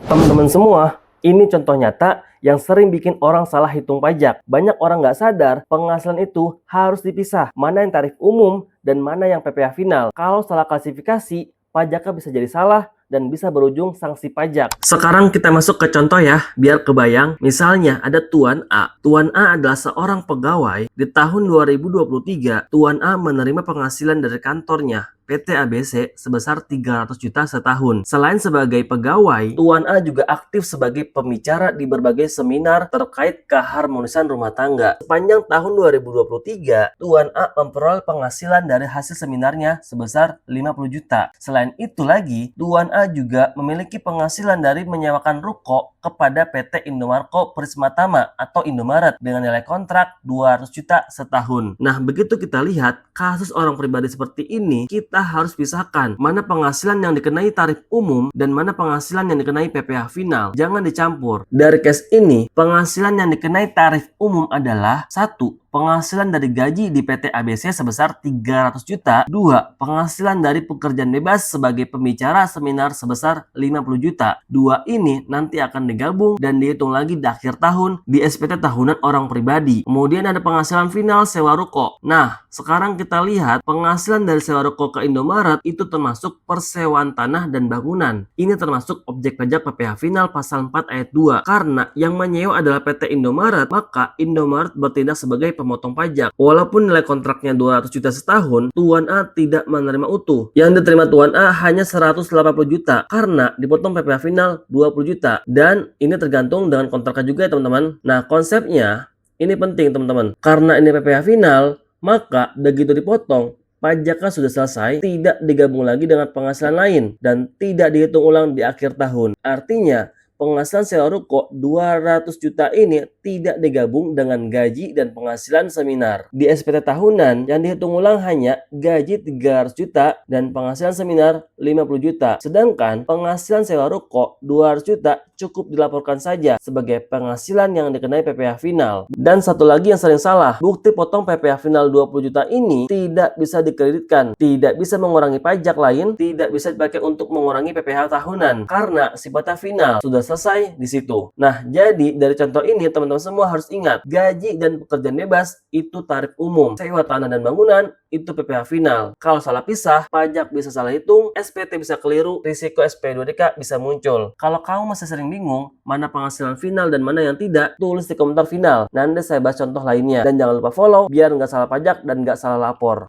Teman-teman semua, ini contoh nyata yang sering bikin orang salah hitung pajak. Banyak orang nggak sadar penghasilan itu harus dipisah. Mana yang tarif umum dan mana yang PPh final. Kalau salah klasifikasi, pajaknya bisa jadi salah dan bisa berujung sanksi pajak. Sekarang kita masuk ke contoh ya, biar kebayang. Misalnya ada Tuan A. Tuan A adalah seorang pegawai. Di tahun 2023, Tuan A menerima penghasilan dari kantornya PT ABC sebesar 300 juta setahun. Selain sebagai pegawai, Tuan A juga aktif sebagai pembicara di berbagai seminar terkait keharmonisan rumah tangga. Sepanjang tahun 2023, Tuan A memperoleh penghasilan dari hasil seminarnya sebesar 50 juta. Selain itu lagi, Tuan A juga memiliki penghasilan dari menyewakan ruko kepada PT Indomarko Prismatama atau Indomaret dengan nilai kontrak 200 juta setahun. Nah, begitu kita lihat kasus orang pribadi seperti ini, kita harus pisahkan mana penghasilan yang dikenai tarif umum dan mana penghasilan yang dikenai PPh final. Jangan dicampur. Dari case ini, penghasilan yang dikenai tarif umum adalah 1. Penghasilan dari gaji di PT ABC sebesar 300 juta. 2. Penghasilan dari pekerjaan bebas sebagai pembicara seminar sebesar 50 juta. 2 ini nanti akan digabung dan dihitung lagi di akhir tahun di SPT tahunan orang pribadi. Kemudian ada penghasilan final sewa ruko. Nah, sekarang kita lihat penghasilan dari sewa ruko ke Indomaret itu termasuk persewaan tanah dan bangunan. Ini termasuk objek pajak PPh final pasal 4 ayat 2. Karena yang menyewa adalah PT Indomaret, maka Indomaret bertindak sebagai pemotong pajak. Walaupun nilai kontraknya 200 juta setahun, Tuan A tidak menerima utuh. Yang diterima Tuan A hanya 180 juta karena dipotong PPh final 20 juta. Dan ini tergantung dengan kontraknya juga ya teman-teman. Nah, konsepnya ini penting teman-teman. Karena ini PPh final, maka begitu dipotong, pajaknya sudah selesai, tidak digabung lagi dengan penghasilan lain dan tidak dihitung ulang di akhir tahun. Artinya, penghasilan sewa ruko 200 juta ini tidak digabung dengan gaji dan penghasilan seminar. Di SPT tahunan yang dihitung ulang hanya gaji 300 juta dan penghasilan seminar 50 juta. Sedangkan penghasilan sewa ruko 200 juta cukup dilaporkan saja sebagai penghasilan yang dikenai PPh final. Dan satu lagi yang sering salah, bukti potong PPh final 20 juta ini tidak bisa dikreditkan, tidak bisa mengurangi pajak lain, tidak bisa dipakai untuk mengurangi PPh tahunan karena sifatnya final, sudah selesai di situ. Nah, jadi dari contoh ini teman-teman semua harus ingat, gaji dan pekerjaan bebas itu tarif umum, sewa tanah dan bangunan itu PPh final. Kalau salah pisah, pajak bisa salah hitung, SPT bisa keliru, risiko SP2DK bisa muncul. Kalau kamu masih sering bingung mana penghasilan final dan mana yang tidak, tulis di komentar final. Nanti saya bahas contoh lainnya. Dan jangan lupa follow biar nggak salah pajak dan nggak salah lapor.